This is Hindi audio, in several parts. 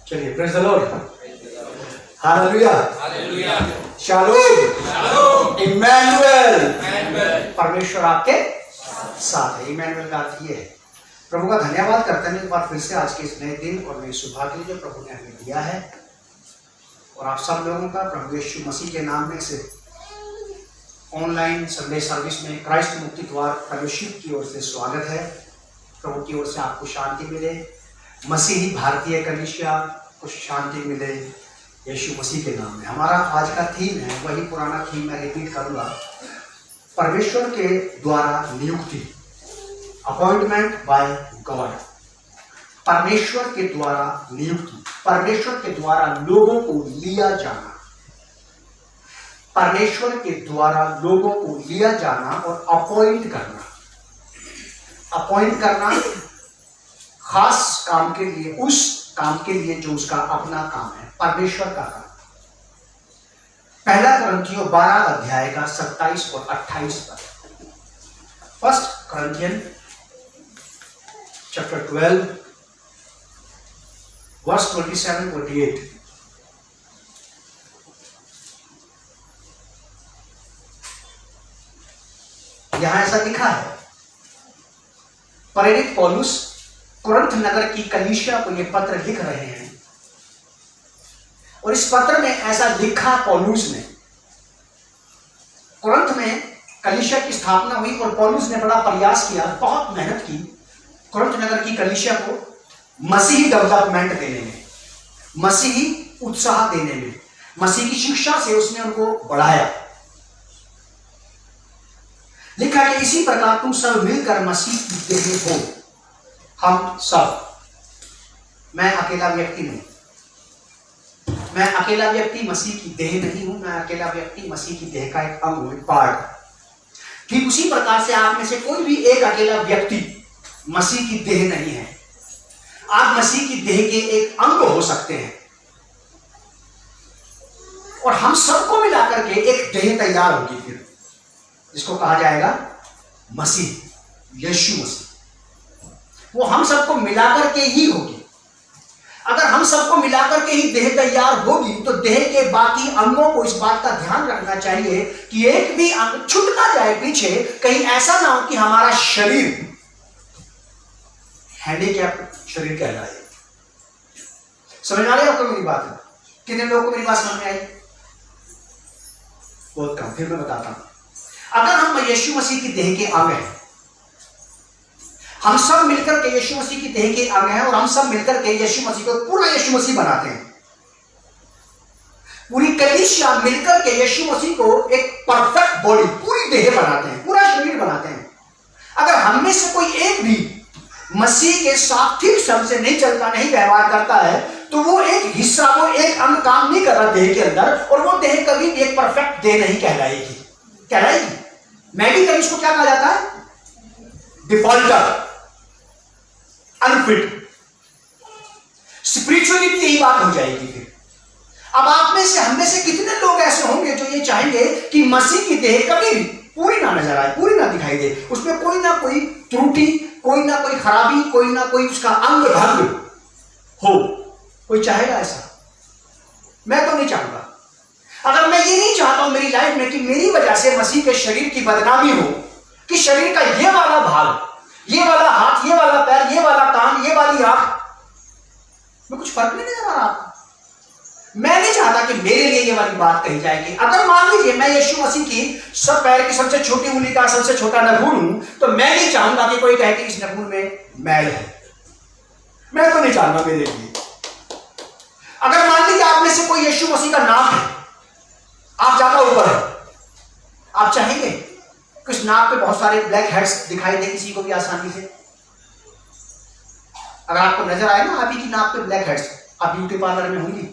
चलिए, praise the Lord, hallelujah, hallelujah, shalom, Immanuel, परमेश्वर आपके साथ है। इम्मानुएल का अर्थ ये है। प्रभु का धन्यवाद करते हैं एक बार फिर से आज के इस नए दिन और नए सौभाग्य जो प्रभु ने हमें दिया है, और आप सब लोगों का प्रभु यीशु मसीह के नाम में से ऑनलाइन संडे सर्विस में क्राइस्ट मुक्ति द्वार फेलोशिप की ओर से स्वागत है। प्रभु की ओर से आपको शांति मिले, मसीही भारतीय कलीसिया को शांति मिले यीशु मसीह के नाम में। हमारा आज का थीम है, वही पुराना थीम मैं रिपीट करूंगा, परमेश्वर के द्वारा नियुक्ति, अपॉइंटमेंट बाय गॉड। परमेश्वर के द्वारा नियुक्ति, परमेश्वर के द्वारा लोगों को लिया जाना, परमेश्वर के द्वारा लोगों को लिया जाना और अपॉइंट करना। अपॉइंट करना खास काम के लिए, उस काम के लिए जो उसका अपना काम है, परमेश्वर का काम। पहला कुरिन्थियों 12 अध्याय का 27 और 28 पद। First Corinthian chapter 12 verse 27-28। यहां ऐसा लिखा है, प्रेरित पौलुस कुरिन्थ नगर की कलीसिया को यह पत्र लिख रहे हैं, और इस पत्र में ऐसा लिखा पौलुस ने। कुरिन्थ में कलीसिया की स्थापना हुई और पौलुस ने बड़ा प्रयास किया, बहुत मेहनत की कुरिन्थ नगर की कलीसिया को मसीही डेवलपमेंट देने में, मसीही उत्साह देने में, मसीह की शिक्षा से उसने उनको बढ़ाया। लिखा है, इसी प्रकार तुम सब मिलकर मसीह की देह हो। हम सब, मैं अकेला व्यक्ति नहीं, मैं अकेला व्यक्ति मसीह की देह नहीं हूं, मैं अकेला व्यक्ति मसीह की देह का एक अंग हूं, एक पार्ट। ठीक उसी प्रकार से आप में से कोई भी एक अकेला व्यक्ति मसीह की देह नहीं है। आप मसीह की देह के एक अंग हो सकते हैं, और हम सबको मिलाकर के एक देह तैयार होगी फिर, जिसको कहा जाएगा मसीह, यीशु मसीह। वो हम सबको मिलाकर के ही होगी। अगर हम सबको मिलाकर के ही देह तैयार होगी, तो देह के बाकी अंगों को इस बात का ध्यान रखना चाहिए कि एक भी अंग छूट ना जाए पीछे, कहीं ऐसा ना हो कि हमारा शरीर हैंडीकैप शरीर कहलाए। समझ आ रही है आपको मेरी बात? कितने लोगों को मेरी बात समझ में आई? बहुत कम। फिर मैं बताता हूं। अगर हम यीशु मसीह की देह के अंग हैं, हम सब मिलकर के यीशु मसीह की देह के अंग हैं, और हम सब मिलकर के यीशु मसीह को पूरा यीशु मसीह बनाते हैं। पूरी कलीसिया मिलकर के यीशु मसीह को एक परफेक्ट बॉडी, पूरी देह बनाते हैं, पूरा शरीर बनाते हैं। अगर हम में से कोई एक भी मसीह के साथ ठीक ढंग से नहीं चलता, नहीं व्यवहार करता है, तो वो एक हिस्सा, वो एक अंग काम नहीं कर रहा देह के अंदर, और वो देह कभी भी एक परफेक्ट देह नहीं कहलाएगी। कहलाएगी मेडिकल इसको क्या कहा जाता है? Defaulter, unfit. स्पिरिचुअली भी यही बात हो जाएगी फिर। अब आप में से, हम में से कितने लोग ऐसे होंगे जो ये चाहेंगे कि मसीह की देह कभी भी पूरी ना नजर आए, पूरी ना दिखाई दे, उसमें कोई ना कोई त्रुटि, कोई ना कोई खराबी, कोई ना कोई उसका अंग भंग हो? कोई चाहेगा ऐसा? मैं तो नहीं चाहूंगा। अगर मैं ये नहीं चाहता हूं मेरी लाइफ में कि मेरी वजह से मसीह के शरीर की बदनामी हो, कि शरीर का ये वाला भाग, ये वाला हाथ, ये वाला पैर, ये वाला कान, ये वाली आंख में कुछ फर्क नहीं नजर आ रहा। मैं नहीं चाहता कि मेरे लिए ये वाली बात कही जाएगी। अगर मान लीजिए मैं यीशु मसीह की सब पैर की सबसे छोटी उंगली का सबसे छोटा नखून हूं, तो मैं नहीं चाहूंगा कि कोई कहे कि इस नखून में मैल है। मैं तो नहीं चाहूंगा मेरे लिए। अगर मान लीजिए आप में से कोई यीशु मसीह का नाम है, आप ज्यादा ऊपर है, आप चाहेंगे कि उस नाक पे बहुत सारे ब्लैक हेड्स दिखाई दे किसी को भी आसानी से? अगर आपको नजर आए ना आप ही की नाक पे ब्लैक हेड्स, आप ब्यूटी पार्लर में होंगी,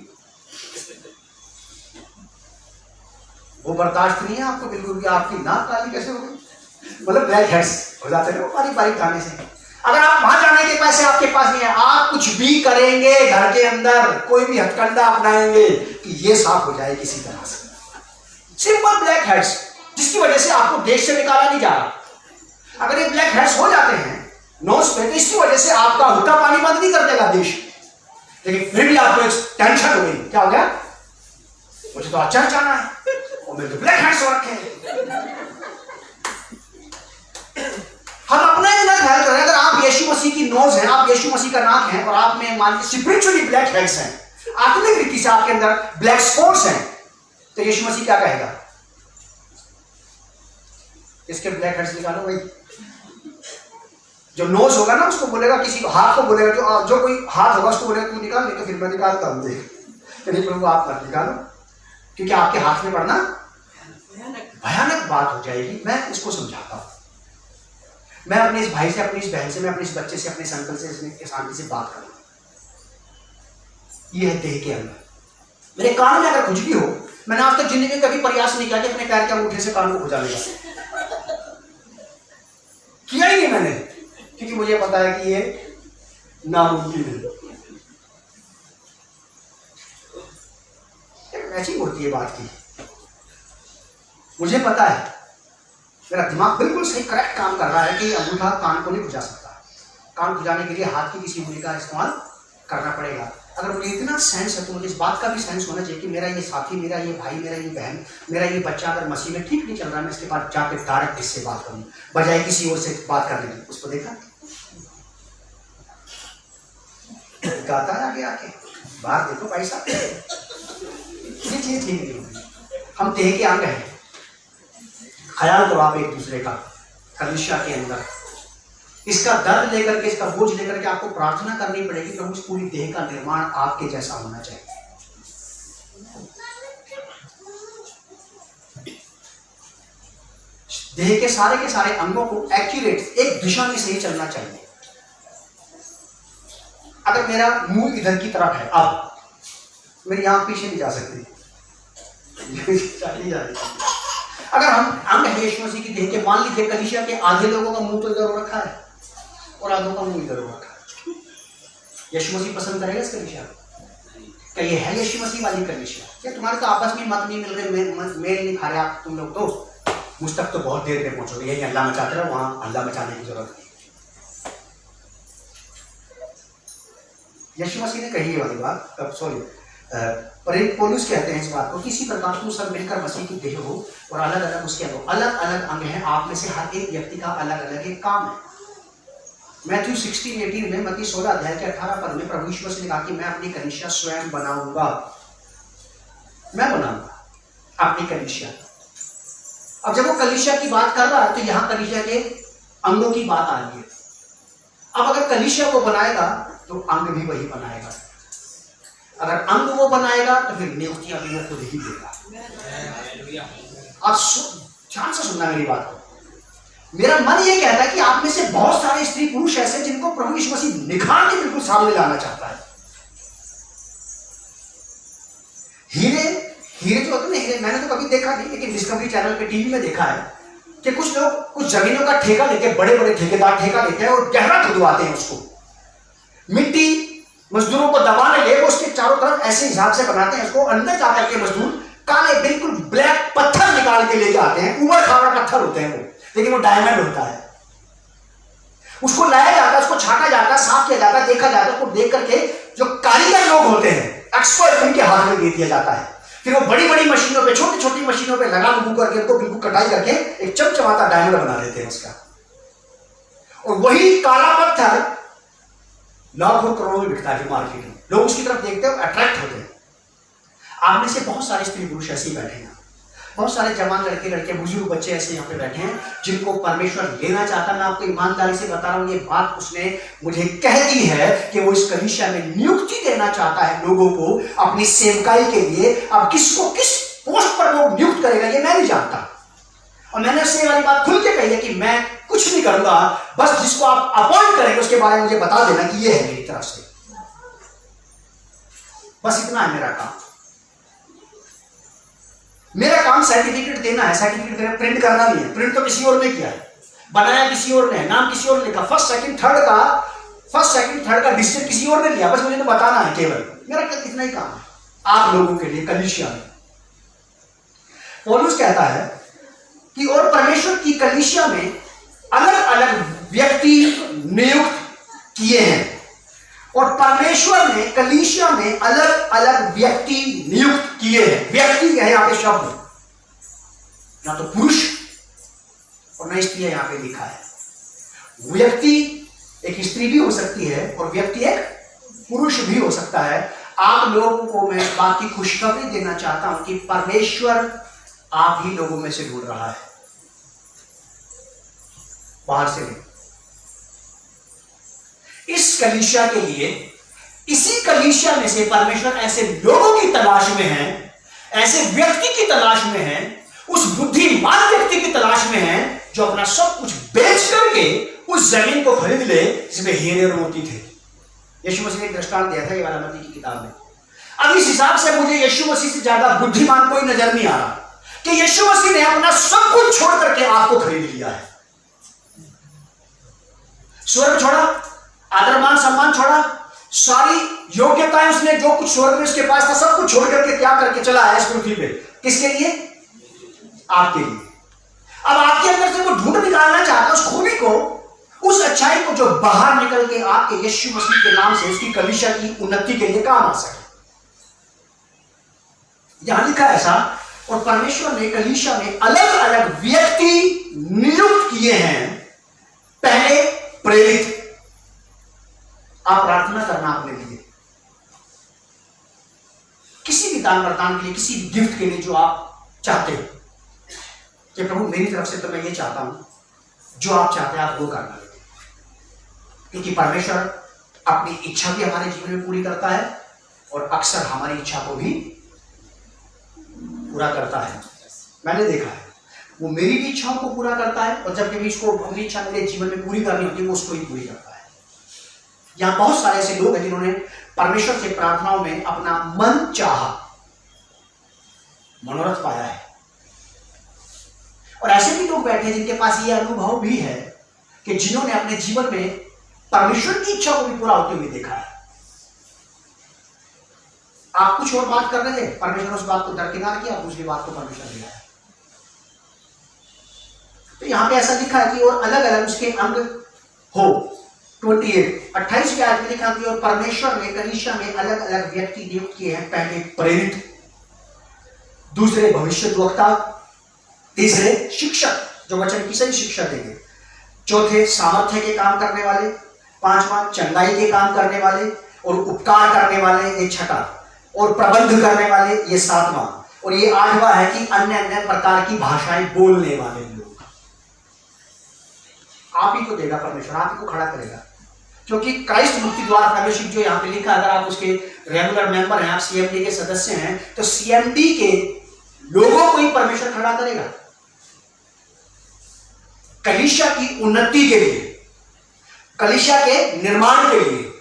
वो बर्दाश्त नहीं है आपको बिल्कुल भी। आपकी नाक काली कैसे हो गई? मतलब ब्लैक हेड्स हो जाते हैं बारीक बारीक खाने से। अगर आप वहां जाने के पैसे आपके पास नहीं है, आप कुछ भी करेंगे घर के अंदर, कोई भी हथकंडा अपनाएंगे कि ये साफ हो जाए किसी तरह से। सिंपल ब्लैक हेड्स, जिसकी वजह से आपको देश से निकाला नहीं जा रहा। अगर ये ब्लैक हेड्स हो जाते हैं नोज पे, तो इसकी वजह से आपका हुक्का पानी बंद नहीं कर देगा देश। लेकिन फिर भी आपको एक टेंशन हो गई, क्या हो गया? मुझे तो अच्छा जाना है और मेरे तो ब्लैक हैंड्स रखे हैं। हम अपना इतना ख्याल करें, अगर आप यीशु मसीह की नोज हैं, आप यीशु मसीह का नाक हैं और आप में मान लीजिए स्पिरिचुअली ब्लैक हेड्स हैं, आत्मिक रीति से आपके अंदर ब्लैक स्पॉट्स हैं, तो यीशु मसीह क्या कहेगा? इसके ब्लैक हेड्स निकालो भाई। जो नोज होगा ना उसको बोलेगा, किसी हाथ को बोलेगा, जो कोई हाथ होगा उसको बोलेगा तू निकाल, नहीं तो फिर मैं निकालता हूं। देख नहीं प्रभु आप मत निकालो, क्योंकि आपके हाथ में पड़ना भयानक बात हो जाएगी। मैं इसको समझाता हूं। मैं अपने इस भाई से, अपनी इस बहन से, मैं अपने इस बच्चे से, अपने अंकल से शांति से बात करूंगा। ये है देह के अंदर। मेरे कान में अगर खुजली हो, मैंने आज तक जिंदगी में कभी प्रयास नहीं किया कि अपने पैर के अंगूठे से कान को खुजा लेगा, किया ही नहीं मैंने, क्योंकि मुझे पता है कि ये नामुमकिन है। मैचिंग होती है बात की। मुझे पता है, मेरा दिमाग बिल्कुल सही करेक्ट काम कर रहा है कि अंगूठा कान को नहीं खुजा सकता। कान खुजाने के लिए हाथ की किसी उंगली का इस्तेमाल करना पड़ेगा। अगर मुझे इतना सेंस है तो मुझे इस बात का भी सेंस होना चाहिए कि मेरा ये साथी, मेरा ये भाई, मेरा ये बहन, मेरा ये बच्चा अगर मसीह में ठीक नहीं चल रहा है, मैं इसके बाद जाकर डायरेक्ट इससे बात करूँ बजाय किसी और से बात करने की। उसको देखा गाता है आगे आके, बाहर देखो भाई साहब, ये चीज ठीक नहीं होगी। हम देह के अंग हैं। ख्याल करो आप एक दूसरे का कलीसिया के अंदर, इसका दर्द लेकर के, इसका बोझ लेकर के आपको प्रार्थना करनी पड़ेगी। प्रभु इस पूरी देह का निर्माण आपके जैसा होना चाहिए। देह के सारे अंगों को एक्यूरेट एक दिशा में सही चलना चाहिए। अगर मेरा मुंह इधर की तरफ है, अब मेरी आंख पीछे नहीं जा सकती, चली जा रही। अगर हम यीशु मसीह की देह के, मान लीजिए कलीसिया के आधे लोगों का मुंह तो इधर हो रखा है और आधों का मुंह इधर हो रखा है, यीशु मसीह पसंद करेगा इस कलीसिया? क्या ये है यीशु मसीह वाली कलीसिया? क्या तुम्हारे तो आपस में मत नहीं मिल रहे, मेल नहीं खा रहे आप तुम लोग, तो मुझ तक तो बहुत देर में पहुंचोगे। यही अल्लाह मचाते रहो, वहां अल्लाह मचाने की जरूरत नहीं। यीशु मसीह ने कही ये वाली बात, अब सॉरी पौलुस कहते हैं इस बात को, किसी प्रकार तुम सब मिलकर मसीह की देह हो और अलग अलग उसके अलग अलग अंग हैं। आप में से हर एक व्यक्ति का अलग अलग एक काम है। मैथ्यू 16:18 में, मत्ती 16 अध्याय के 18 पद में प्रभु यीशु मसीह ने कहा कि मैं अपनी कलीसिया स्वयं बनाऊंगा, मैं बनाऊंगा अपनी कलीसिया। अब जब वो कलीसिया की बात कर रहा है तो यहां कलीसिया के अंगों की बात आ रही है। अब अगर कलीसिया को बनाएगा तो अंग भी वही बनाएगा। अगर अंग वो बनाएगा तो फिर नियुक्तियां भी वो खुद ही देगा। आप ध्यान से सुनना मेरी बात को। मेरा मन ये कहता है कि आप में से बहुत सारे स्त्री पुरुष ऐसे जिनको प्रभु यीशु मसीह निखार के बिल्कुल सामने लाना चाहता है। हीरे जो होते हैं ना, हीरे मैंने तो कभी देखा नहीं, लेकिन डिस्कवरी चैनल पे टीवी में देखा है कि कुछ लोग कुछ जमीनों का ठेका लेके, बड़े बड़े ठेकेदार ठेका लेते हैं और गहरा खुदवाते हैं उसको, मिट्टी मजदूरों को दबाने ले, वो उसके चारों तरफ ऐसे हिसाब से बनाते हैं उसको। अंदर जाकर के मजदूर काले बिल्कुल ब्लैक पत्थर निकाल के लेके आते हैं, ऊपर खारा पत्थर होते हैं वो, लेकिन वो डायमंड होता है। उसको लाया जाता है, उसको छाटा जाता है, साफ किया जाता है, देखा जाता है। उसको देख करके जो कारीगर लोग होते हैं, एक्सपर्ट, उनके हाथ में दे दिया जाता है। फिर वो बड़ी बड़ी मशीनों पे, छोटी छोटी मशीनों पे लगा लुगू करके उनको बिल्कुल कटाई करके एक चमचमाता डायमंड बना देते हैं उसका। और वही काला पत्थर लाखों करोड़ों में बिकता है मार्केट में। लोग उसकी तरफ देखते हैं, अट्रैक्ट होते हैं। आप में से बहुत सारे स्त्री पुरुष ऐसे ही बैठे हैं, बहुत सारे जवान लड़के लड़के बुजुर्ग बच्चे ऐसे यहाँ पे बैठे हैं जिनको परमेश्वर लेना चाहता है। मैं आपको ईमानदारी से बता रहा हूँ, ये बात उसने मुझे कह दी है कि वो इस कलीसिया में नियुक्ति देना चाहता है लोगों को अपनी सेवकाई के लिए। अब किसको किस पोस्ट पर वो नियुक्त करेगा ये मैं नहीं जानता, और मैंने उससे वाली बात खुल के कही है कि मैं कुछ नहीं करूंगा, बस जिसको आप अपॉइंट करेंगे उसके बारे में मुझे बता देना कि ये है मेरी तरफ से, बस इतना है मेरा काम। मेरा काम सर्टिफिकेट देना है, सर्टिफिकेट देना, प्रिंट करना नहीं है। प्रिंट तो किसी और ने किया है, बनाया किसी और ने, नाम किसी और ने लिखा, फर्स्ट सेकंड थर्ड का डिसीजन किसी और ने लिया, बस मुझे तो बताना है केवल। मेरा इतना ही काम है आप लोगों के लिए कलीसिया में। पौलुस कहता है कि और परमेश्वर की कलीसिया में अलग अलग व्यक्ति नियुक्त किए हैं और परमेश्वर ने कलीसिया में अलग अलग व्यक्ति नियुक्त किए हैं। व्यक्ति है यहां पे शब्द, ना तो पुरुष और न स्त्री यहां पे लिखा है। व्यक्ति एक स्त्री भी हो सकती है और व्यक्ति एक पुरुष भी हो सकता है। आप लोगों को मैं इस बात की खुशखबरी देना चाहता हूं कि परमेश्वर आप ही लोगों में से ढूंढ रहा है, बाहर से नहीं। इस कलीसिया के लिए, इसी कलीसिया में से परमेश्वर ऐसे लोगों की तलाश में है, ऐसे व्यक्ति की तलाश में है, उस बुद्धिमान व्यक्ति की तलाश में है जो अपना सब कुछ बेच करके उस जमीन को खरीद ले जिसमें हीरे और मोती थे। यीशु मसीह ने एक दृष्टांत दिया था ये वाला मत्ती की किताब में। अब इस हिसाब से मुझे यीशु मसीह से ज्यादा बुद्धिमान कोई नजर नहीं आ रहा कि यीशु मसीह ने अपना सब कुछ छोड़ करके आपको खरीद लिया है। स्वर्ग छोड़ा, आदर मान सम्मान छोड़ा, सारी योग्यताएं उसने, जो कुछ स्वर्ग में उसके पास था सब कुछ छोड़ करके त्याग करके चला आया इस पृथ्वी पे। किसके लिए? आपके लिए। अब आपके अंदर से वो ढूंढ निकालना चाहता है उस खूबी को, उस अच्छाई को जो बाहर निकल के आपके यीशु मसीह के नाम से उसकी कलीसिया की उन्नति के लिए काम आ सके। यहां लिखा है ऐसा, और परमेश्वर ने कलीसिया में अलग अलग व्यक्ति नियुक्त किए हैं। पहले प्रेरित, आप प्रार्थना करना अपने लिए, किसी भी दान वरदान के लिए, किसी भी गिफ्ट के लिए जो आप चाहते हो कि प्रभु मेरी तरफ से तो मैं ये चाहता हूं, जो आप चाहते हैं आप वो करना। क्योंकि परमेश्वर अपनी इच्छा भी हमारे जीवन में पूरी करता है और अक्सर हमारी इच्छा को भी पूरा करता है। मैंने देखा है वो मेरी भी इच्छाओं को पूरा करता है, और जब कभी इसको अपनी इच्छा मेरे जीवन में पूरी करनी होती है वो उसको ही पूरी करता है। यहां बहुत सारे ऐसे लोग हैं जिन्होंने परमेश्वर से प्रार्थनाओं में अपना मन चाहा मनोरथ पाया है, और ऐसे भी लोग बैठे हैं जिनके पास ये अनुभव भी है कि जिन्होंने अपने जीवन में परमेश्वर की इच्छा को भी पूरा होते हुए देखा है। आप कुछ और बात कर रहे थे, परमेश्वर उस बात को दरकिनार किया, दूसरी बात को परमेश्वर ले आया। तो यहां पे ऐसा लिखा है कि और अलग अलग उसके अंग हो। 28 के आयत में लिखा कि और परमेश्वर ने कलीसिया में अलग अलग व्यक्ति नियुक्त किए हैं। पहले प्रेरित, दूसरे भविष्यद्वक्ता, तीसरे शिक्षक जो वचन की सही शिक्षा देंगे, चौथे सामर्थ्य के काम करने वाले, पांचवा चंगाई के काम करने वाले, और उपकार करने वाले ये छठा, और प्रबंध करने वाले ये सातवां, और ये आठवां है कि अन्य अन्य प्रकार की भाषाएं बोलने वाले लोग। आप ही को देगा परमेश्वर, आप ही को खड़ा करेगा, क्योंकि क्राइस्ट मुक्ति द्वार फेलोशिप जो यहाँ पे लिखा, अगर आप उसके रेगुलर मेंबर हैं, आप सीएमडी के सदस्य हैं, तो सीएमडी के लोगों को ही परमेश्वर खड़ा करेगा कलीसिया की उन्नति के लिए, कलीसिया के निर्माण के लिए,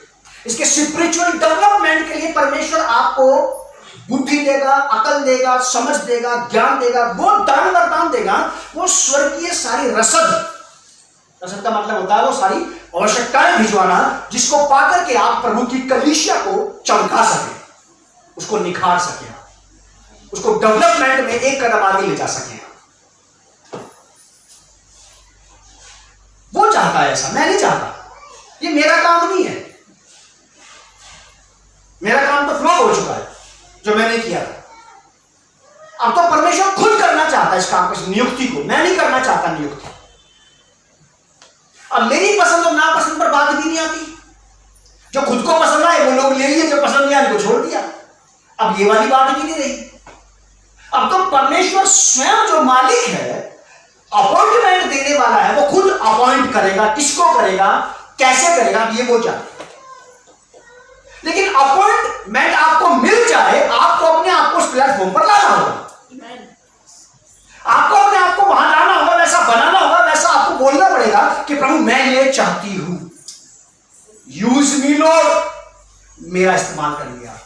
इसके स्पिरिचुअल डेवलपमेंट के लिए। परमेश्वर आपको बुद्धि देगा, अकल देगा, समझ देगा, ज्ञान देगा, वो दान वरदान देगा, वो स्वर्गीय सारी रसद का मतलब होता है वो सारी आवश्यकताएं भिजवाना, जिसको पाकर के आप प्रभु की कलीसिया को चमका सके, उसको निखार सके, उसको डेवलपमेंट में एक कदम आगे ले जा सके। वो चाहता है ऐसा, मैं नहीं चाहता। ये मेरा काम नहीं है, मेरा काम तो फ्लो हो चुका है जो मैंने किया था। अब तो परमेश्वर खुद करना चाहता है इस काम को, इस नियुक्ति को। मैं नहीं करना चाहता नियुक्ति। अब मेरी पसंद और नापसंद पर बात भी नहीं आती। जो खुद को पसंद आए वो लोग ले लिए, जो पसंद नहीं आए उनको छोड़ दिया। अब ये वाली बात भी नहीं रही। अब तो परमेश्वर स्वयं जो मालिक है, अपॉइंटमेंट देने वाला है, वो खुद अपॉइंट करेगा। किसको करेगा, कैसे करेगा, ये वो जाने। लेकिन अपॉइंटमेंट आपको मिल जाए, आपको अपने आप को उस प्लेटफॉर्म पर लाना होगा। आपको अपने आप को वहां लाना होगा, वैसा बनाना होगा, वैसा आपको बोलना पड़ेगा कि प्रभु मैं ये चाहती हूं, यूज मी लॉर्ड, मेरा इस्तेमाल करिए आप।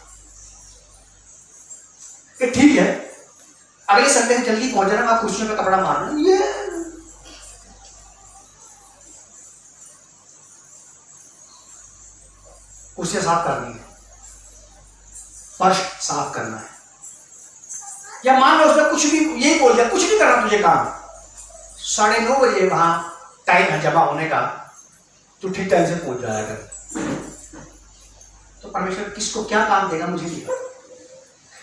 ठीक है, अगले संडे से जल्दी पहुंच जाना, आप कुर्सियों पे कपड़ा मारना, ये कुर्सियां साफ करनी है, फर्श साफ करना है, या मान लो उसमें कुछ भी यही बोल दिया, कुछ नहीं करना तुझे काम, 9:30 बजे वहां टाइम है जमा होने का, तो ठीक टाइम से पहुंच जाया कर। तो परमेश्वर किसको क्या काम देगा मुझे नहीं पता।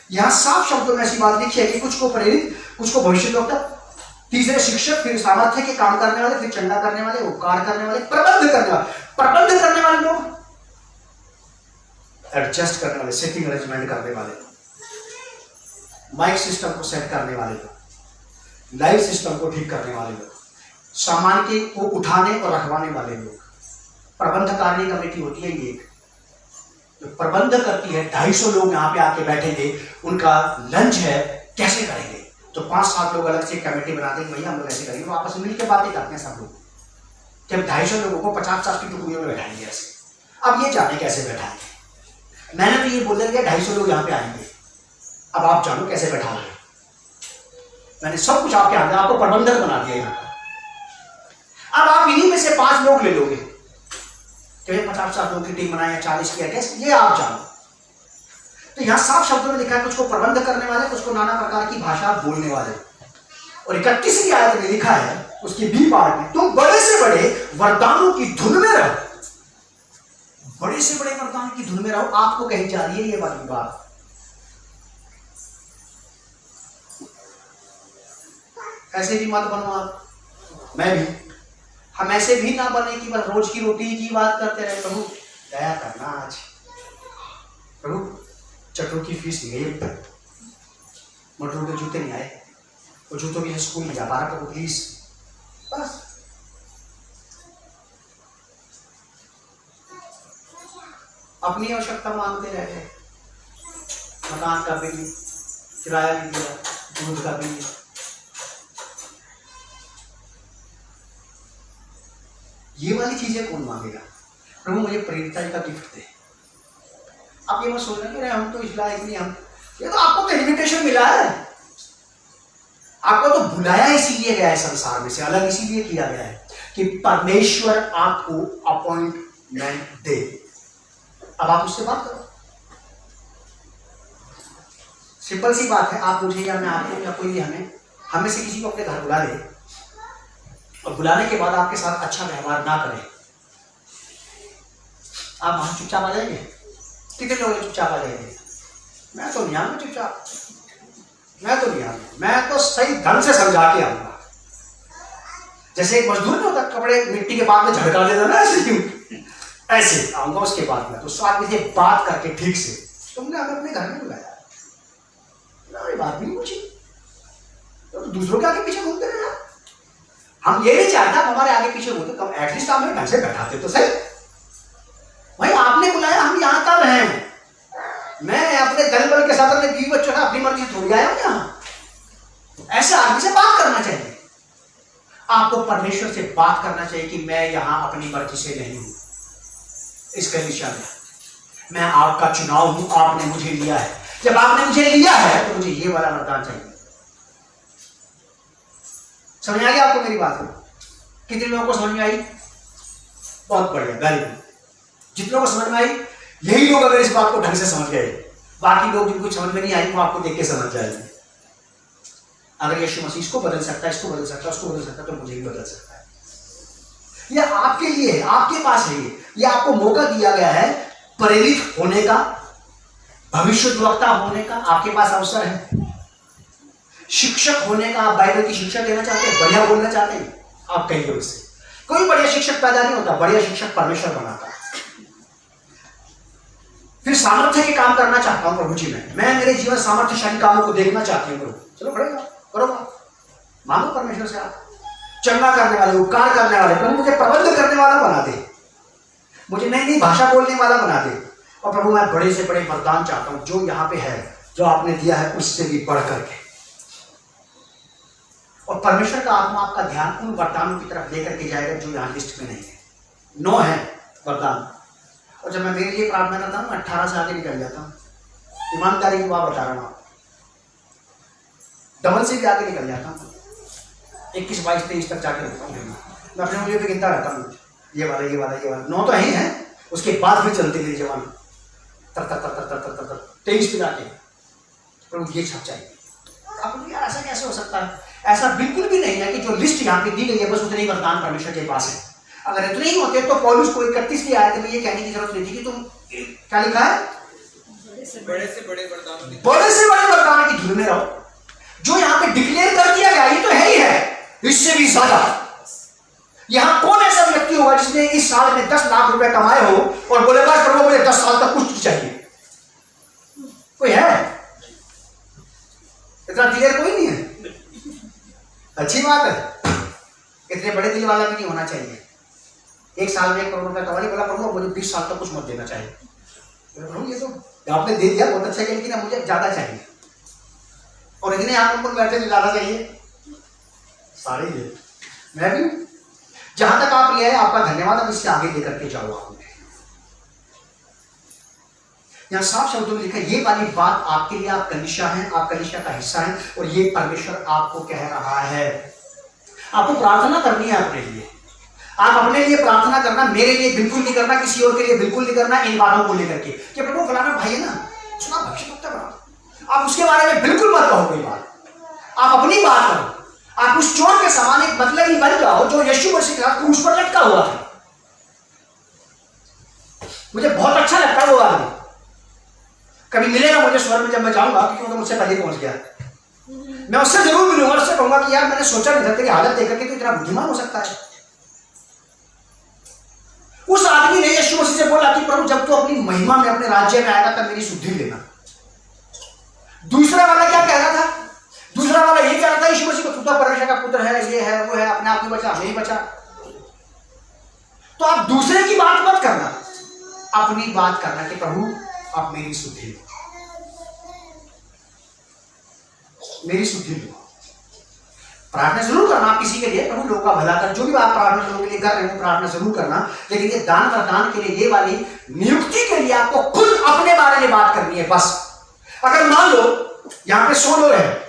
यहां साफ शब्दों में ऐसी बात लिखी है कि कुछ को प्रेरित, कुछ को भविष्यद्वक्ता, तीसरे शिक्षक, फिर सामर्थ्य के काम करने वाले, फिर चंगा करने वाले, उपकार करने वाले, प्रबंध करने वाले। प्रबंध करने वाले लोग एडजस्ट करने वाले, सेटिंग अरेंजमेंट करने वाले, माइक सिस्टम को सेट करने वाले लोग, लाइव सिस्टम को ठीक करने वाले लोग, सामान के को उठाने और रखवाने वाले लोग। प्रबंधकारिणी कमेटी होती है ये, जो प्रबंध करती है। 250 लोग यहाँ पे आके बैठेंगे, उनका लंच है, कैसे करेंगे? तो 5-7 लोग अलग से कमेटी बनाते हैं, भैया हम लोग ऐसे करेंगे, तो आपस में मिलकर बातें करते हैं सब लोग। जब 250 लोगों को 50-50 की टुकड़ियों में बैठाएंगे ऐसे। अब ये जाने कैसे बैठाएंगे? मैंने तो ये बोल दिया 250 लोग यहाँ पे आएंगे, अब आप जानो कैसे बैठाओगे। मैंने सब कुछ आपके हाथ में, आपको प्रबंधक बना दिया यहाँ का। अब आप इन्हीं में से 5 लोग ले लोगे, तो 50-60 लोगों की टीम बनाए या 40 की, कैसे, ये आप जानो। तो यहाँ साफ शब्दों में लिखा है कुछ को प्रबंध करने वाले, कुछ को नाना प्रकार की भाषा बोलने वाले। और 31वीं आयत में लिखा है उसकी बी पार्ट में, तुम बड़े से बड़े वरदानों की धुन में रहो। बड़े से बड़े वरदान की धुन में रहो, आपको कही जा रही है ये वाली बात। ऐसे भी मत बनो आप, मैं भी, हम ऐसे भी ना बने कि बस रोज की रोटी की बात करते रहे। प्रभु दया करना, आज प्रभु चटरों की फीस नहीं गई, मटरों के जूते नहीं आए, वो जूतों की स्कूल नहीं जा पा रहा, प्रभु प्लीज। बस अपनी आवश्यकता मांगते रहे, मकान का बिल, किराया भी दिया, दूध का बिल। ये वाली चीजें कौन मांगेगा? प्रभु मुझे प्रेरितता का गिफ्ट दे। आप ये मत सोचना कि हम तो इस लायक नहीं, हम, ये तो आपको तो इन्विटेशन मिला है, आपको तो बुलाया इसीलिए गया है संसार में से, अलग इसीलिए किया गया है कि परमेश्वर आपको अपॉइंटमेंट दे। अब आप उससे बात करो, सिंपल सी बात है। आप मुझे या मैं आपको या कोई भी हमें से किसी को अपने घर बुला ले और बुलाने के बाद आपके साथ अच्छा व्यवहार ना करे, आप वहां चुपचाप आ जाएंगे? कितने लोग चुपचाप आ जाएंगे? मैं तो नहीं आऊंगा चुपचाप, मैं तो नहीं आऊंगा, मैं तो सही ढंग से समझा के आऊंगा। जैसे एक मजदूर नहीं होता, कपड़े मिट्टी के बाद में झड़का देता ना, ऐसे आऊंगा उसके बाद में। तो स्वाद से बात करके ठीक से, तुमने हमें अपने घर में बुलाया, बात नहीं पूछी, तो दूसरों के आगे पीछे घूमते रहे। हम ये नहीं चाहता हमारे आगे पीछे घूमते, कम एटलीस्ट आप हमें ढंग से बैठाते तो सही। भाई आपने बुलाया, हम यहाँ कब हैं? मैं अपने दल बल के साथ अपने बीवी बच्चों का अपनी मर्जी थोड़ी आया हूं यहाँ। ऐसे आदमी से बात करना चाहिए, आपको परमेश्वर से बात करना चाहिए कि मैं यहाँ अपनी मर्जी से नहीं हूं, इसका निशान है मैं आपका चुनाव हूं, आपने मुझे लिया है। जब आपने मुझे लिया है तो मुझे ये वाला वरदान चाहिए। समझ आ गया आपको मेरी बात? कितने लोगों को समझ में आई? बहुत बढ़िया, वेरी गुड। जितनों को समझ में आई, यही लोग अगर इस बात को ढंग से समझ गए, बाकी लोग जिनको समझ में नहीं आई वो आपको देख के समझ जाएंगे। अगर यीशु मसीह इसको बदल सकता है, इसको बदल सकता है, उसको बदल सकता है, तो मुझे भी बदल सकता है। यह आपके लिए है, आपके पास है, ये आपको मौका दिया गया है प्रेरित होने का, भविष्यद्वक्ता होने का आपके पास अवसर है। शिक्षक होने का, आप बाइबल की शिक्षा देना चाहते हैं, बढ़िया बोलना चाहते हैं, आप कहिए उससे। कोई बढ़िया शिक्षक पैदा नहीं होता, बढ़िया शिक्षक परमेश्वर बनाता है। फिर सामर्थ्य के काम करना चाहता हूं प्रभु जी, मैं मेरे जीवन सामर्थ्यशाली कामों को देखना चाहती हूँ प्रभु। चलो खड़े करो, मांगो परमेश्वर से, आप चंगा करने वाले, उपकार करने वाले, प्रभु मुझे प्रबंध करने वाला बना दे, मुझे नई नई भाषा बोलने वाला बना दे। और प्रभु मैं बड़े से बड़े वरदान चाहता हूं, जो यहाँ पे है, जो आपने दिया है उससे भी बढ़ करके। और परमेश्वर का आत्मा आपका ध्यान उन वरदानों की तरफ लेकर के जाएगा जो यहाँ लिस्ट में नहीं है। 9 है वरदान। और जब मैं मेरे लिए प्रार्थना करता हूँ 18 से आगे निकल जाता हूँ, ईमानदारी की बात बता रहा हूँ, डबल से भी आगे निकल जाता हूँ, 21, 22, 23 तक जाके रहता हूँ। मैं अपने मुझे पे गिनता रहता हूँ, ये वाला ये वाला ये वाला, 9 तो ही है, उसके बाद भी चलते मेरी जवान तर तर तर तर तर तर 23 पे जाके प्रभु ये छप चाहिए। आप यार ऐसा कैसे हो सकता है? ऐसा बिल्कुल भी नहीं है कि जो लिस्ट यहाँ पे दी गई है बस उतने ही वरदान परमेश्वर के पास है। अगर इतने ही होते तो पौलुस को 31 की आयत में ये कहने की जरूरत नहीं थी कि तुम क्या लिखा है, बड़े से बड़े वरदानों की धुन में रहो। जो यहाँ पे डिक्लेयर कर दिया गया ये तो है ही है, इससे भी ज्यादा। यहां कौन ऐसा व्यक्ति होगा जिसने इस साल में 10 लाख रुपए कमाए हो और बोले बस प्रभु मुझे 10 साल तक कुछ चाहिए? कोई है? इतना क्लियर कोई नहीं है। अच्छी बात है, इतने बड़े दिल वाला भी नहीं होना चाहिए। एक साल में 1 करोड़ रुपए कमा लिया, बोला प्रभु मुझे 20 साल तक कुछ मत देना चाहिए। प्रभु ये तो आपने दे दिया बहुत अच्छा, लेकिन मुझे ज्यादा चाहिए। और इतने आप उनको बैठे ज्यादा चाहिए सारे ये मैं भी। जहां तक आप लिया है आपका धन्यवाद, अब इससे आगे लेकर के जाओ। आपने यहां साफ शब्दों में लिखा है, ये वाली बात आपके लिए, आप कलीसिया हैं, आप कलीसिया का हिस्सा हैं, और ये परमेश्वर आपको कह रहा है। आपको प्रार्थना करनी है अपने लिए। आप अपने लिए प्रार्थना करना, मेरे लिए बिल्कुल नहीं करना, किसी और के लिए बिल्कुल नहीं करना। इन बातों को लेकर के कि प्रभु फलाना भाई है ना, सुना भविष्यवक्ता बना, आप उसके बारे में बिल्कुल मत कहो कोई बात। आप अपनी बात करो। आप उस चोर के समान एक मतलब बन जाओ जो यीशु मसीह के साथ क्रूस पर लटका हुआ था। मुझे बहुत अच्छा लगता है वो आदमी, कभी मिलेगा मुझे स्वर्ग में जब मैं जाऊंगा, क्योंकि वो तो मुझसे पहले पहुंच गया। मैं उससे जरूर मिलूंगा, उससे कहूंगा कि यार मैंने सोचा नहीं था तेरी हालत देखकर कि तू इतना बुद्धिमान हो सकता है। उस आदमी ने यीशु मसीह से बोला कि प्रभु जब तू अपनी महिमा में अपने राज्य में आएगा तब मेरी सुधि लेना। दूसरा वाला क्या कह रहा था? दूसरा वाला ये कह रहा था यीशु मसीह को, तू तो परमेश्वर का पुत्र है, ये है वो है, अपने आप ही बचा, हमें ही बचा। तो आप दूसरे की बात मत करना, अपनी बात करना कि प्रभु आप मेरी सुधि लो, मेरी सुधि लो। प्रार्थना जरूर करना आप किसी के लिए, प्रभु लोगों का भला कर। जो भी आप प्रार्थना लोगों के लिए कर रहे हो प्रार्थना जरूर करना, लेकिन ये दान प्रदान के लिए, ये वाली नियुक्ति के लिए आपको खुद अपने बारे में बात करनी है बस। अगर मान लो यहां पे 100 लोग हैं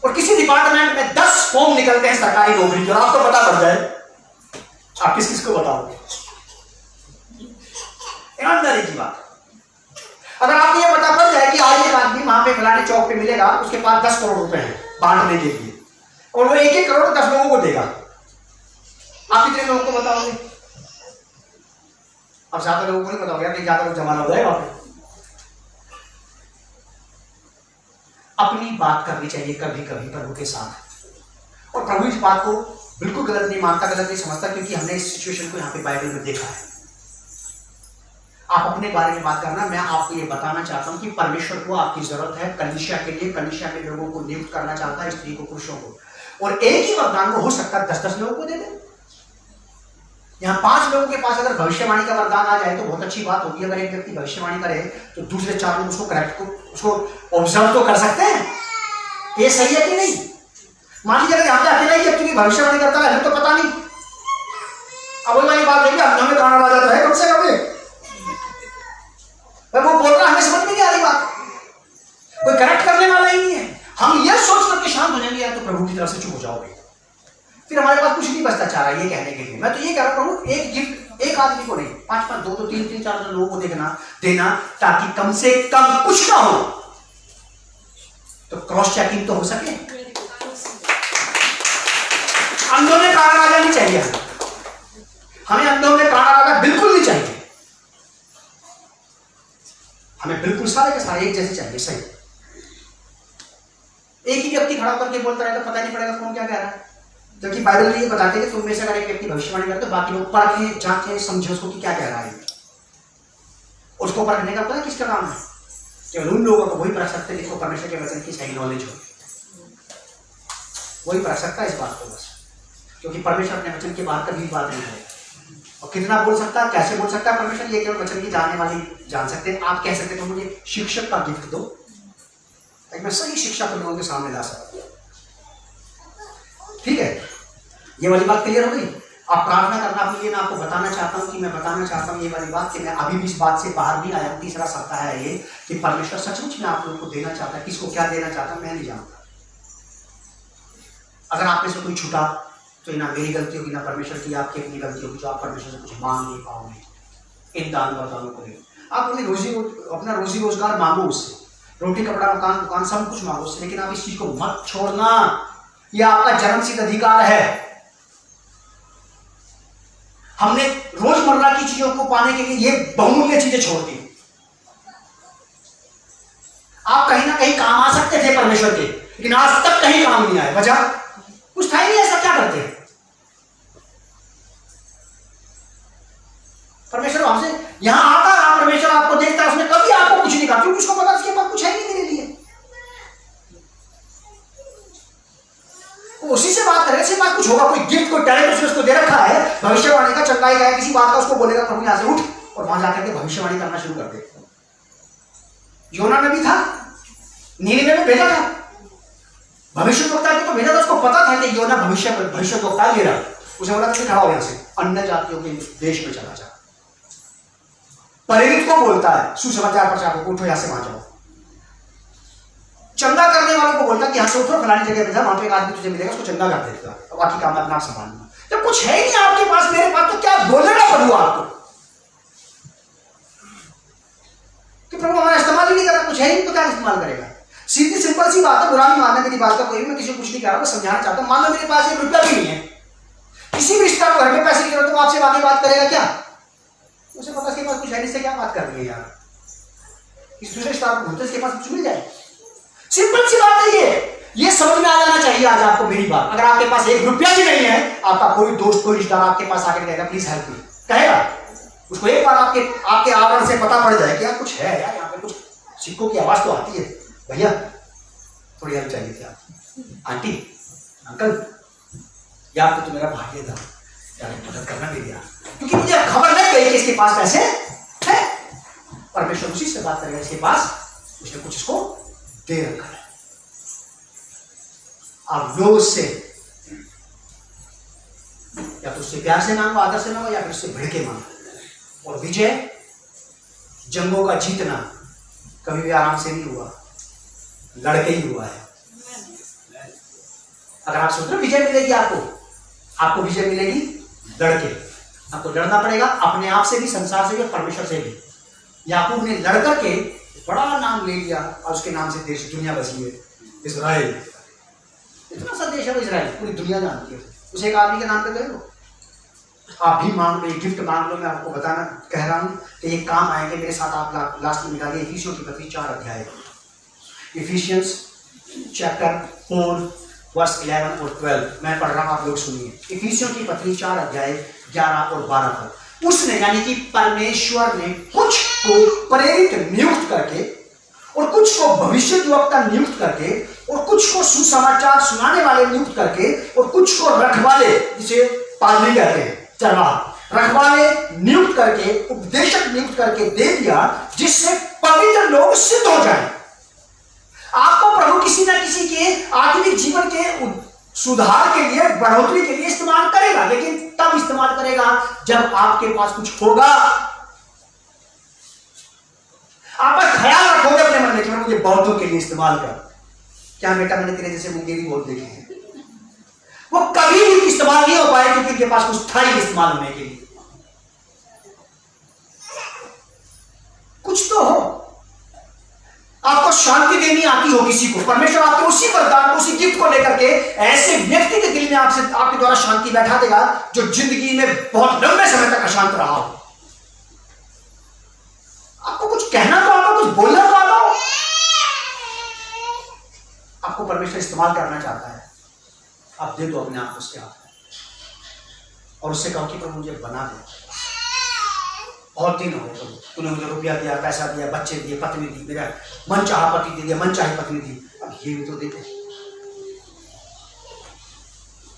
और किसी डिपार्टमेंट में 10 फॉर्म निकलते हैं सरकारी नौकरी के, और आपको पता पड़ जाए, आप किस किस को बताओगे? ईमानदारी की बात, अगर आपको ये पता पड़ जाए कि आज एक आदमी वहां पे फलाने चौक पे मिलेगा, उसके पास 10 करोड़ रुपए हैं बांटने के लिए, और वो 1-1 करोड़ 10 लोगों को देगा, आप कितने लोगों को बताओगे? अब ज्यादा लोगों को नहीं बताओगे, नहीं ज्यादा लोग जमाना हो जाएगा। अपनी बात करनी चाहिए कभी कभी प्रभु के साथ, और प्रभु इस बात को बिल्कुल गलत नहीं मानता, गलत नहीं समझता, क्योंकि हमने इस सिचुएशन को यहाँ पे बाइबल में देखा है। आप अपने बारे में बात करना। मैं आपको ये बताना चाहता हूं कि परमेश्वर को आपकी जरूरत है कलीसिया के लिए, कलीसिया के लोगों को नियुक्त करना चाहता है, स्त्री को, पुरुषों को, और एक ही वरदान को हो सकता है 10-10 लोगों को दे दे। यहाँ 5 लोगों के पास अगर भविष्यवाणी का वरदान आ जाए तो बहुत अच्छी बात होगी। अगर एक व्यक्ति भविष्यवाणी करे तो दूसरे 4 लोग उसको करेक्ट को, उसको ऑब्जर्व तो कर सकते हैं, ये सही है कि नहीं। मान लीजिए यहाँ पे अकेला ही व्यक्ति की भविष्यवाणी करता है, हमें तो पता नहीं। अब वही वाली बात होगी, अंधों में कान वाला तो है कम से कम, वो बोल रहा हमें समझ में नहीं आ रही बात, कोई करेक्ट करने वाला ही नहीं है। हम ये सोच करके शांत हो जाएंगे या तो प्रभु की तरफ से चुप हो जाओगे, फिर हमारे पास कुछ नहीं बचता चाह रहा ये कहने के लिए। मैं तो ये कह रहा हूँ, एक गिफ्ट एक आदमी को नहीं, 5-5, 2-2, 3-3, 4 लोगों को देना, ताकि कम से कम कुछ ना हो तो क्रॉस चेकिंग तो हो सके। अंधों में काना राजा नहीं चाहिए हमें, अंधों में काना राजा बिल्कुल नहीं चाहिए हमें, बिल्कुल सारे के सारे एक जैसे चाहिए। सही, एक ही व्यक्ति खड़ा करके बोलता रहेगा, पता नहीं पड़ेगा कौन क्या कह रहा है। जबकि बाइबल में ये बताते हैं कि तुम में से अगर एक व्यक्ति भविष्यवाणी करे तो बाकी लोग पढ़े, जांचे, समझे उसको कि क्या कह रहा है। उसको परखने का पता किसका काम है? केवल उन लोगों को वही परख सकते हैं जिसको परमेश्वर के वचन की सही नॉलेज हो, वही परख सकता है इस बात को बस, क्योंकि परमेश्वर अपने वचन के बाहर कभी बात नहीं करेगा। और कितना बोल सकता है, कैसे बोल सकता है परमेश्वर, ये केवल वचन की जानने वाले जान सकते हैं। आप कह सकते हैं तो मुझे शिक्षक का गिफ्ट दो, ताकि मैं सही शिक्षा को लोगों के सामने ला सकूं। ठीक है, ये वाली बात क्लियर हो गई। आप प्रार्थना करना अपने लिए। मैं आपको बताना चाहता हूँ कि मैं बताना चाहता हूँ ये वाली बात कि मैं अभी भी इस बात से बाहर नहीं आया हूँ। तीसरा सप्ताह है ये कि परमेश्वर सचमुच में आप लोगों को देना चाहता है, किसको क्या देना चाहता है मैं नहीं जानता। अगर आप में से कोई छूटा तो ना मेरी गलती होगी ना परमेश्वर की, आपकी अपनी गलती होगी जो आप परमेश्वर से कुछ मांग नहीं पाओगे इन दान वरदानों को लेकर। आप अपना रोजी रोजगार मांगो उससे, रोटी कपड़ा मकान दुकान सब कुछ मांगो उससे, लेकिन आप इस चीज को मत छोड़ना। यह आपका जन्मसिद्ध अधिकार है। हमने रोजमर्रा की चीजों को पाने के लिए ये बहुमूल्य चीजें छोड़ दी। आप कहीं ना कहीं काम आ सकते थे परमेश्वर के, लेकिन आज तक कहीं काम नहीं आए। वजह कुछ था ही नहीं, ऐसा क्या करते हैं? परमेश्वर हमसे यहां आता है, परमेश्वर आपको देखता है, उसने कभी आपको कुछ नहीं कहा, क्योंकि उसको पता उसके पास कुछ है नहीं मेरे लिए। उसी से बात करें, इसके पास कुछ होगा, कोई गिफ्ट, कोई टैलेंट उसने उसको दे रखा है, भविष्यवाणी का, चंगाई का, किसी बात का, उसको बोलेगा प्रभु यहां से उठ और वहां जाकर के भविष्यवाणी करना शुरू कर दे। योना नबी था, नीनिवे में भेजा था, भविष्यवक्ता को तो भेजा था, उसको पता था कि योना भविष्यवक्ता ले रहा। उसे बोला कि खड़ा हो यहां से, अन्य जातियों के देश में चला जा। प्रेरित को बोलता है सुसमाचार प्रचार को, उठो यहां से वहां जाओ। चंगा करने वालों को बोलता कि यहां से उठो, फलानी जगह पे जा, वहां पे एक आदमी तुझे मिलेगा, उसको चंगा कर देगा, बाकी काम अपना संभालना। जब कुछ है ही नहीं आपके पास, मेरे पास, तो क्या बोलेगा प्रभु आपको कि प्रभु हमारा इस्तेमाल ही नहीं कर रहा, कुछ है ही नहीं तो क्या इस्तेमाल करेगा? सीधी सिंपल सी बात है, बुरा नहीं मानना मेरी बात का कोई भी, मैं किसी को कुछ नहीं कह रहा, मैं समझाना चाहता हूं। मान लो मेरे पास एक रुपया भी नहीं है, किसी भी रिश्ता को घर में पैसे की जरूरत, तो आपसे आगे बात करेगा क्या? उसे पता इसके पास कुछ है, इससे क्या बात कर रही है यार, इस दूसरे रिश्ता को भूलते इसके पास कुछ मिल जाए। सिंपल सी बात है ये समझ में आ जाना चाहिए आज आपको मेरी बात। अगर आपके पास एक रुपया भी नहीं है, आपका कोई दोस्त, कोई रिश्तेदार आपके पास आकर कहेगा प्लीज हेल्प मी, कहेगा, उसको एक बार आपके आवरण से पता पड़ जाए कि यार कुछ है, यार यहाँ पे कुछ सिक्कों की आवाज तो आती है, भैया थोड़ी हेल्प चाहिए थी आप, आंटी, अंकल, यार तो मेरा भाग्य था यार, मदद करना मेरी यार, क्योंकि मुझे खबर लग गई कि इसके पास पैसे है। परमेश्वर उसी से बात करेगा, इसके पास उसने कुछ इसको दे रखा है। आप लोग उससे या तो उससे प्यार से मांगो, आदर से मांगो, या फिर उससे भिड़ के मांगो। और विजय, जंगों का जीतना कभी भी आराम से नहीं हुआ, लड़के ही हुआ है। अगर आप सोच रहे हो विजय मिलेगी आपको विजय मिलेगी लड़के। आपको लड़ना पड़ेगा अपने आप से भी, संसार से भी, परमेश्वर से भी। याकूब ने लड़कर के बड़ा नाम ले लिया और उसके नाम से देश दुनिया बसी है, इजराइल। इतना सा देश है वो इजराइल, पूरी दुनिया जानती है। उसे एक आदमी के नाम पे करो, आप भी मांग लो, गिफ्ट मांग लो। मैं आपको बताना कह रहा हूँ कि ये काम आएंगे मेरे साथ। आप लास्ट में निकालिए इफिसियों की पत्री 4 अध्याय, इफिशियंस चैप्टर 4 वर्स 11 और 12। मैं पढ़ रहा हूँ, आप लोग सुनिए। इफिसियों की पत्री 4 अध्याय 11 और 12 पर उसने, यानी कि परमेश्वर ने कुछ को प्रेरित नियुक्त करके, और कुछ को भविष्यद्वक्ता नियुक्त करके, और कुछ को सुसमाचार सुनाने वाले नियुक्त करके, और कुछ को रखवाले, जिसे पादरी कहते हैं, चरवाहा, रखवाले नियुक्त करके, उपदेशक नियुक्त करके दे दिया, जिससे पवित्र लोग सिद्ध हो जाए। आपको प्रभु किसी न किसी के आत्मिक जीवन के सुधार के लिए, बढ़ोतरी के लिए इस्तेमाल करेगा, लेकिन तब इस्तेमाल करेगा जब आपके पास कुछ होगा। आप बस ख्याल रखोगे अपने मन में कि मुझे बहुतों के लिए इस्तेमाल कर। क्या बेटा, मैंने तेरे जैसे मुंगेरी बहुत देखे हैं, वो कभी भी इस्तेमाल नहीं हो पाए क्योंकि उनके पास कुछ था ही इस्तेमाल होने के लिए। कुछ तो हो, आपको शांति देनी आती हो किसी को, परमेश्वर आपके उसी वरदान को, उसी गिफ्ट को लेकर के ऐसे व्यक्ति के दिल में आपके द्वारा शांति बैठा देगा जो जिंदगी में बहुत लंबे समय तक अशांत रहा हो। आपको कुछ कहना तो आता हो, कुछ बोलना तो आता हो, आपको परमेश्वर इस्तेमाल करना चाहता है। आप दे दो अपने आप उसके हाथ में और उससे कहो कि प्रभु मुझे बना दे। बहुत दिन हो गए प्रभु, तूने मुझे रुपया दिया, पैसा दिया, बच्चे दिए, पत्नी दी, मेरा मन चाहा पति दे दिया, मन चाहे पत्नी दी, अब ये भी तो दे,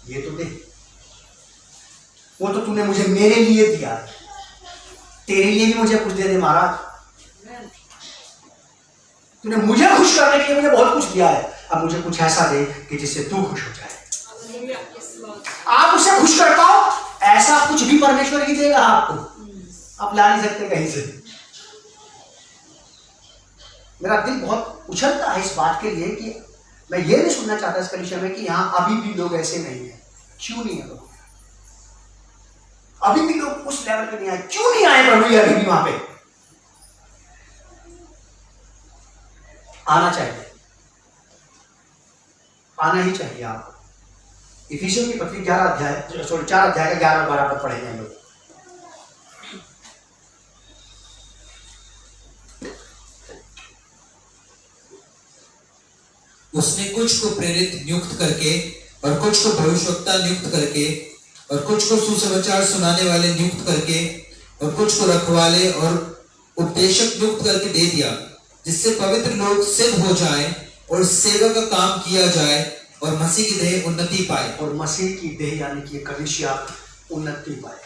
ये तो दे। वो तो तूने मुझे मेरे लिए दिया, तेरे लिए भी मुझे कुछ दे दे महाराज। तूने मुझे खुश करने के लिए मुझे बहुत कुछ दिया है, अब मुझे कुछ ऐसा दे कि जिससे तू खुश हो जाए। आप उसे खुश कर पाओ, ऐसा कुछ भी परमेश्वर ही देगा आपको, आप ला नहीं सकते कहीं से। मेरा दिल बहुत उछलता है इस बात के लिए कि मैं ये नहीं सुनना चाहता इस कंडीशन में कि यहां अभी भी लोग ऐसे नहीं है। क्यों नहीं है प्रभु? अभी भी लोग उस लेवल पे नहीं आए, क्यों नहीं आए प्रभु? ये अभी भी वहां पे आना चाहिए, आना ही चाहिए आपको। इफिसियों की पत्री 4 अध्याय का 11 और 12 पद पढ़ेंगे हम लोग। उसने कुछ को प्रेरित नियुक्त करके और कुछ को भविष्यवक्ता नियुक्त करके और कुछ को सुसमाचार सुनाने वाले नियुक्त करके और कुछ को रखवाले और उपदेशक नियुक्त करके दे दिया, जिससे पवित्र लोग सिद्ध हो जाएं और सेवा का काम किया जाए और मसीह की देह उन्नति पाए। और मसीह की देह यानी कि कलीसिया उन्नति पाए।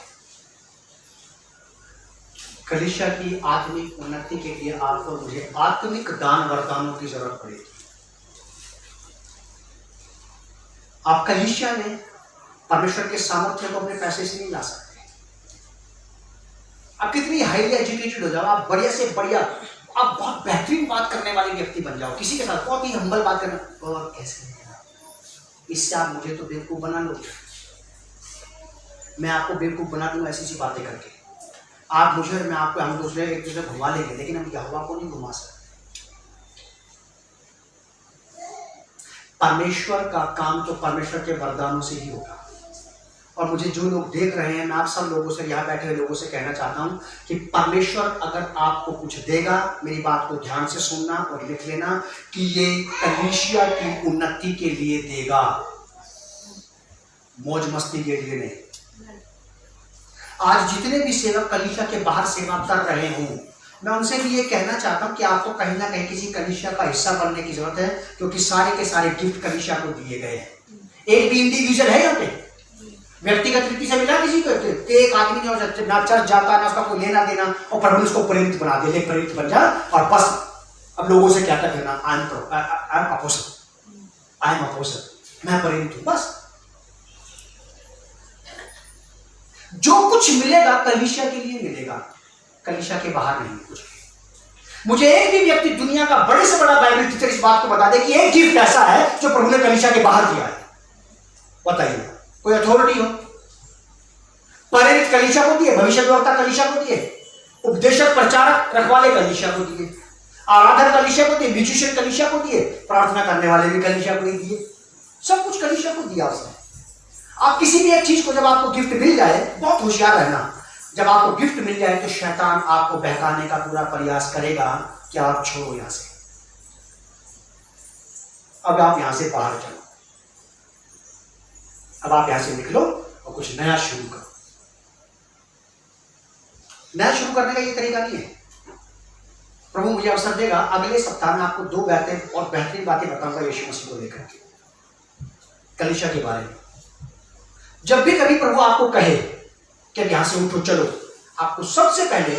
कलीसिया की आत्मिक उन्नति के लिए आपको और मुझे आत्मिक दान वरदानों की जरूरत पड़ेगी। आप कलीसिया में परमेश्वर के सामर्थ्य को अपने पैसे से नहीं ला सकते। आप कितनी हाईली एजुकेटेड हो जाओ, आप बढ़िया से बढ़िया, आप बहुत बेहतरीन बात करने वाले व्यक्ति बन जाओ, किसी के साथ बहुत ही हम्बल बात करना, और कैसे इससे आप मुझे तो बेवकूफ बना लो, मैं आपको बेवकूफ बना दूंगा ऐसी सी बातें करके। आप मुझे और मैं आपको, हम दूसरे एक दूसरे घुमा लेंगे, लेकिन हम यहोवा को नहीं घुमा सकते। परमेश्वर का काम तो परमेश्वर के वरदानों से ही होगा। और मुझे जो लोग देख रहे हैं, मैं आप सब लोगों से, यहाँ बैठे हुए लोगों से कहना चाहता हूँ कि परमेश्वर अगर आपको कुछ देगा, मेरी बात को ध्यान से सुनना और लिख लेना कि ये कलीसिया की उन्नति के लिए देगा, मौज मस्ती के लिए नहीं। आज जितने भी सेवक कलीसिया के बाहर सेवा कर रहे हूँ, मैं उनसे भी ये कहना चाहता हूँ कि आपको कहीं ना कहीं किसी कलीसिया का हिस्सा बनने की जरूरत है, क्योंकि सारे के सारे गिफ्ट कलीसिया को दिए गए हैं। एक भी इंडिविजुअल है यहाँ पे व्यक्तिगत रीति से मिला किसी को, एक आदमी नहीं हो सकते, ना चर्च जाता, ना उसका कोई लेना देना, और प्रभु उसको प्रेरित बना दे, प्रेरित बन जा और बस अब लोगों से क्या कहना, आई एम अपोस्टल, मैं प्रेरित हूं, बस। जो कुछ मिलेगा कलीसिया के लिए मिलेगा, कलीसिया के बाहर नहीं कुछ। मुझे एक भी व्यक्ति दुनिया का बड़े से बड़ा बाइबल टीचर इस बात को बता दे कि एक गिफ्ट ऐसा है जो प्रभु ने कलीसिया के बाहर दिया है, बताइए। कोई अथॉरिटी हो, प्रेरित कलीसिया को दिए, भविष्यद्वक्ता कलीसिया को दिए, उपदेशक प्रचारक रखवाले कलीसिया को दिए, आराधक कलीसिया को दिए, म्यूजिशियन कलीसिया को दिए, प्रार्थना करने वाले भी कलीसिया को ही दिए, सब कुछ कलीसिया को दिया उसने। आप किसी भी एक चीज को, जब आपको गिफ्ट मिल जाए, बहुत होशियार रहना, जब आपको गिफ्ट मिल जाए तो शैतान आपको बहकाने का पूरा प्रयास करेगा कि आप छोड़ो यहां से, अब आप यहां से बाहर चलो, अब आप यहां से निकलो और कुछ नया शुरू करो। नया शुरू करने का ये तरीका नहीं है। प्रभु मुझे अवसर देगा, अगले सप्ताह में आपको 2 बातें और बेहतरीन बातें बताऊंगा यीशु मसीह को लेकर के, कलीसिया के बारे में। जब भी कभी प्रभु आपको कहे कि यहां से उठो चलो, आपको सबसे पहले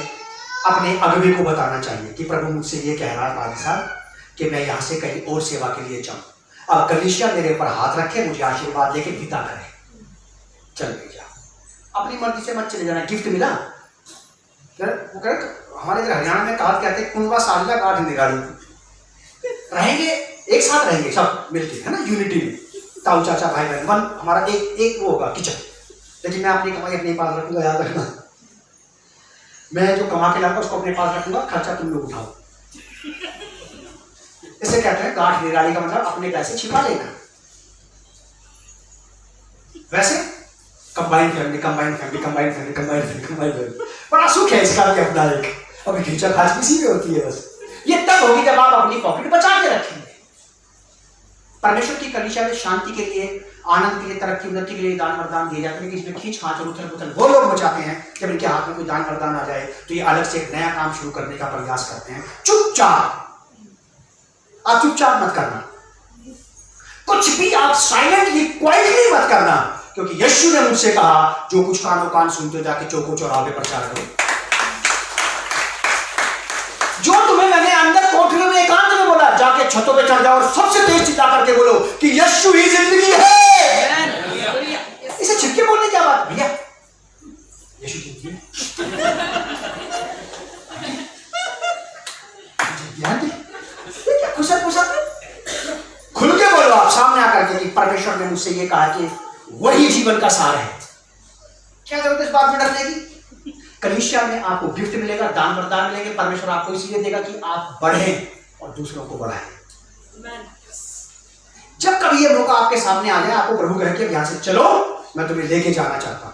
अपने अगुवे को बताना चाहिए कि प्रभु मुझसे ये कह रहा है भाई साहब कि मैं यहां से कहीं और सेवा के लिए जाऊं, अब कलीसिया मेरे ऊपर हाथ रखे, मुझे आशीर्वाद देके विदा करे, चल गई जा, अपनी मर्जी से मत चले जाना। गिफ्ट मिला, वो कह हमारे इधर हरियाणा में कहा कहते हैं कुंडवा सालिया गाठ निगाड़ी, रहेंगे एक साथ, रहेंगे सब मिलके, है ना, यूनिटी में, ताऊ चाचा भाई बहन, वन हमारा एक वो होगा किचन। लेकिन मैं अपनी कमाई अपने पास रखूंगा, याद रखना, मैं जो कमा के लाऊंगा उसको अपने पास रखूंगा, खर्चा तुम लोग उठाओ। इसे कहते हैं गांठ निराली का मतलब अपने पैसे छिपा लेना। वैसे कंबाइंड फैमिली बड़ा सुख है इसका भी अपना एक, अभी खींचा खाच किसी में होती है, बस ये तब होगी जब आप अपनी पॉकेट बचा के रखेंगे। परमेश्वर की कलीसिया में शांति के लिए, आनंद के लिए, तरक्की उन्नति के लिए दान वरदान दिए जाते हैं, लेकिन इसमें खींच खाच और उथल पुथल वो लोग बचाते हैं जब इनके हाथ में कोई दान वरदान आ जाए तो ये अलग से एक नया काम शुरू करने का प्रयास करते हैं। चुपचाप, आप चुपचाप मत करना, कुछ भी आप साइलेंटली क्वाइटली मत करना, क्योंकि यीशु ने मुझसे कहा जो कुछ कानों कान सुनते हो जाके चौको चौराहे प्रचार करो। जो तुम्हें मैंने अंदर कोठरी में एकांत में बोला, जाके छतों पे चढ़ जाओ और सबसे तेज चिल्ला करके बोलो कि यीशु ही जिंदगी है। इसे छिपके बोलने क्या बात भैया, यीशु जिंदगी है। खुल के बोलो आप सामने आकर के कि परमेश्वर ने मुझसे ये कहा कि वही जीवन का सार है। क्या जरूरत है इस बात में डरने की? कलीसिया में आपको गिफ्ट मिलेगा, दान वरदान मिलेंगे, परमेश्वर आपको इसलिए देगा कि आप बढ़ें और दूसरों को बढ़ाएं। जब कभी ये मौका आपके सामने आ जाए, आपको प्रभु कहे कि यहां से चलो, मैं तुम्हें लेके जाना चाहता हूं,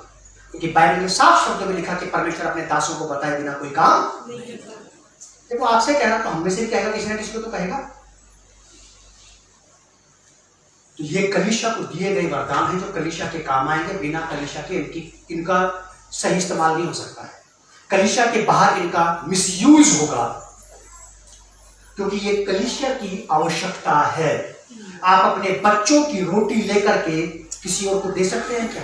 क्योंकि बाइबल में साफ शब्दों में लिखा कि परमेश्वर अपने दासों को बताए बिना कोई काम नहीं करता। देखो आपसे कहना तो हम में से भी कहेगा, किसी ना किसी को तो कहेगा। तो ये कलीसिया को दिए गए वरदान हैं जो कलीसिया के काम आएंगे। बिना कलीसिया के इनका सही इस्तेमाल नहीं हो सकता है। कलीसिया के बाहर इनका मिसयूज होगा, क्योंकि ये कलीसिया की आवश्यकता है। आप अपने बच्चों की रोटी लेकर के किसी और को दे सकते हैं क्या?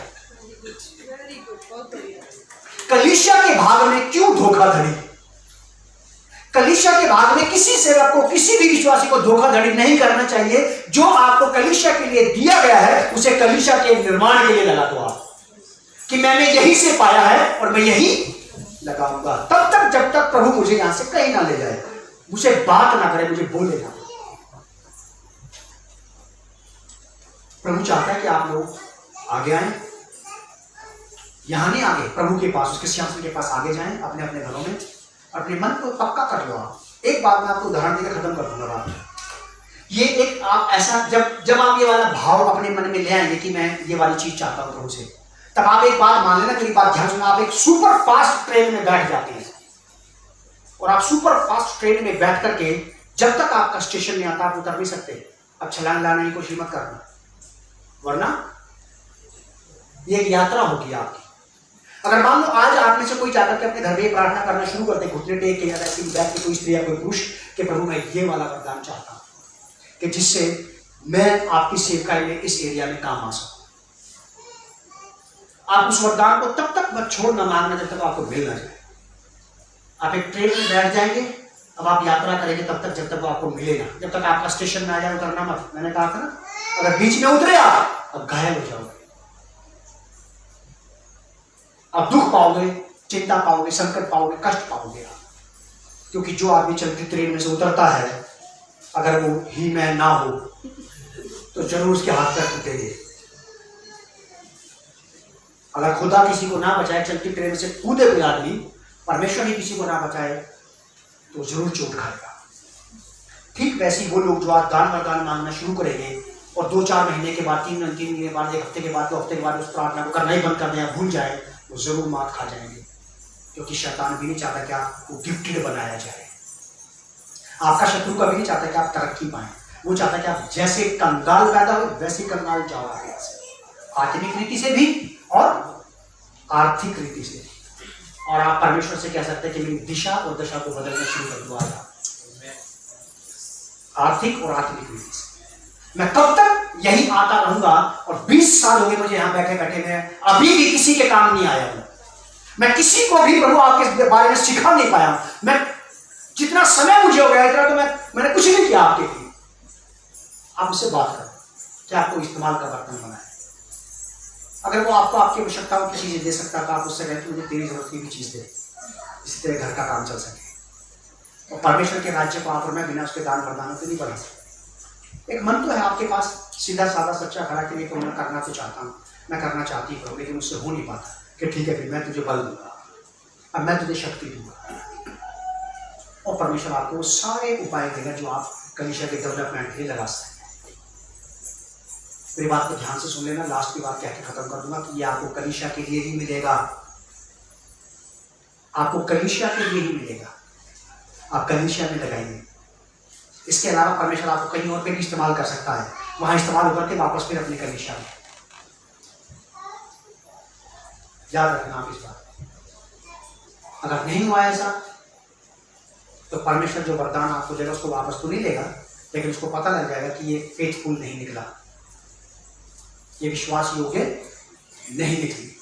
कलीसिया के भाग में क्यों धोखाधड़ी? कलीसिया के भाग में किसी सेवक को, किसी भी विश्वासी को धोखाधड़ी नहीं करना चाहिए। जो आपको कलीसिया के लिए दिया गया है उसे कलीसिया के निर्माण के लिए लगा दो आप, कि मैंने यहीं से पाया है और मैं यहीं लगाऊंगा, तब तक जब तक प्रभु मुझे यहां से कहीं ना ले जाए। मुझे बात ना करे, मुझे बोले ना। प्रभु चाहता है कि आप लोग आगे आए, यहां नहीं आगे, प्रभु के पास, उसके सिंहासन के पास आगे जाएं, अपने अपने घरों में अपने मन को पक्का कर लो। आप एक बात मैं आपको उदाहरण देकर खत्म कर दूंगा बात। ये एक आप ऐसा जब आप ये वाला भाव अपने मन में ले आएंगे कि मैं ये वाली चीज चाहता हूं प्रभु से, तब आप एक बात मान लेना, मेरी बात ध्यान सुनना। आप एक सुपर फास्ट ट्रेन में बैठ जाते हैं और आप सुपर फास्ट ट्रेन में बैठ करके जब तक आपका स्टेशन नहीं आता आप उतर नहीं सकते। अब छलांग लाने की कोशिश मत करना, वरना ये एक यात्रा होगी आपकी। अगर मान लो आज आप में से कोई जाकर के अपने घर में प्रार्थना करना शुरू करते, घुटने टेक के या ऐसे बैठ के कोई स्त्री या कोई पुरुष, कि प्रभु मैं ये वाला वरदान चाहता हूं कि जिससे मैं आपकी सेवकाई में इस एरिया में काम आ सकूं। आप उस वरदान को तब तक मत छोड़ना मांगना जब तक आपको मिल ना जाए। आप एक ट्रेन में बैठ जाएंगे, अब आप यात्रा करेंगे तब तक जब तक वो आपको मिलेगा। जब तक आपका स्टेशन में आ जाए उतरना मत। मैंने कहा था ना, अगर बीच में उतरे आप, अब घायल हो जाओगे, आप दुख पाओगे, चिंता पाओगे, संकट पाओगे, कष्ट पाओगे आप। क्योंकि जो आदमी चलती ट्रेन में से उतरता है, अगर वो ही मैन ना हो तो जरूर उसके हाथ पैर टूटेंगे। अगर खुदा किसी को ना बचाए, चलती ट्रेन से कूदे कोई आदमी, परमेश्वर ही किसी को ना बचाए, तो जरूर चोट खाएगा। ठीक वैसे ही वो लोग जो आज दान वरदान मांगना शुरू करेंगे और 2-4 महीने के बाद, 3 महीने के बाद, 1 हफ्ते के बाद, 2 हफ्ते के बाद उस प्रार्थना को करना ही बंद कर दें या भूल जाए, वो जरूर मात खा जाएंगे। क्योंकि शैतान भी नहीं चाहता कि आपको गिफ्टेड बनाया जाए। आपका शत्रु कभी नहीं चाहता कि आप तरक्की पाएं। वो चाहता है कि आप जैसे कंगाल पैदा हो वैसे कंगाल जाओ आगे से, आत्मिक रीति से भी और आर्थिक रीति से। और आप परमेश्वर से कह सकते हैं कि मेरी दिशा और दशा को बदलना शुरू कर दो आज, आर्थिक और आत्मिक रीति से। मैं कब तक यही आता रहूंगा, और 20 साल हो गए मुझे यहां बैठे बैठे, मैं अभी भी किसी के काम नहीं आया हूं। मैं किसी को भी प्रभु आपके बारे में सिखा नहीं पाया। मैं जितना समय मुझे हो गया इतना तो मैंने कुछ नहीं किया आपके लिए। आप उससे बात करें कि आपको इस्तेमाल का बर्तन बनाए। अगर वो आपको आपकी आवश्यकताओं की चीजें दे सकता तो आप उससे कहते मुझे तेरी जरूरत की भी चीज दे, जिससे तेरे घर का काम चल सके। और परमेश्वर के राज्य को आप और मैं बिना उसके दान वरदानों से नहीं बढ़ा सकते। एक मन तो है आपके पास, सीधा साधा सच्चा खड़ा कि तो मैं करना तो चाहता हूँ, मैं करना चाहती हूँ, लेकिन उससे हो नहीं पाता। कि ठीक है, फिर मैं तुझे बल दूंगा, अब मैं तुझे शक्ति दूंगा। और परमेश्वर आपको वो सारे उपाय देगा जो आप कलीसिया के डेवलपमेंट के लिए लगा सकते हैं। मेरी बात को ध्यान से सुन लेना, लास्ट की बात कह के खत्म कर दूंगा कि ये आपको कलीसिया के लिए ही मिलेगा। आपको कलीसिया के लिए ही मिलेगा, आप कलीसिया में लगाइए। इसके अलावा परमेश्वर आपको कहीं और पे भी इस्तेमाल कर सकता है, वहां इस्तेमाल होकर के वापस फिर अपने कलीसिया में। याद रखना आप इस बात। अगर नहीं हुआ ऐसा तो परमेश्वर जो वरदान आपको देगा उसको वापस तो नहीं लेगा, लेकिन उसको पता लग जाएगा कि ये फेथफुल नहीं निकला, ये विश्वास योग्य नहीं निकली।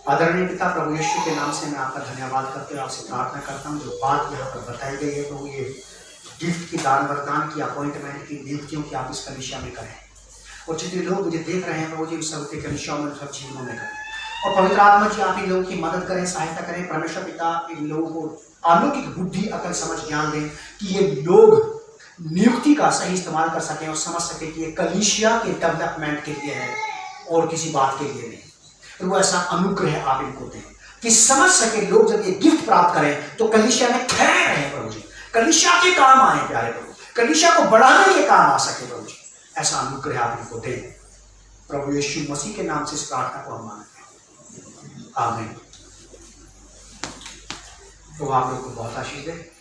आदरणीय पिता, प्रभु यीशु के नाम से मैं आपका धन्यवाद करते हुए आपसे प्रार्थना करता हूँ, जो बात यहाँ पर बताई गई है प्रभु, ये गिफ्ट की, दान वरदान की, अपॉइंटमेंट की, नियुक्तियों की आप इस कलीसिया में करें। और जितने लोग मुझे देख रहे हैं प्रभु जी, उस सबके कलीसियाओं में, सब जीवनों में करें। और पवित्र आत्मा जी आप इन लोगों की मदद करें, सहायता करें। परमेश्वर पिता इन लोगों को अलौकिक बुद्धि, अकल, समझ, ज्ञान दें कि ये लोग नियुक्ति का सही इस्तेमाल कर सकें और समझ सकें कि ये कलीसिया के डेवलपमेंट के लिए है और किसी बात के लिए नहीं। तो वो ऐसा अनुग्रह आप इनको दें कि समझ सके लोग, जब ये गिफ्ट प्राप्त करें तो कलीसिया में ठहरे रहें प्रभु जी, कलीसिया के काम आए प्यारे प्रभु, कलीसिया को बढ़ाने के काम आ सके प्रभु जी। ऐसा अनुग्रह आप इनको दें प्रभु यीशु मसीह के नाम से इस प्रार्थना को हम मांगते हैं, आमीन। तो आप लोग को बहुत आशीष दे।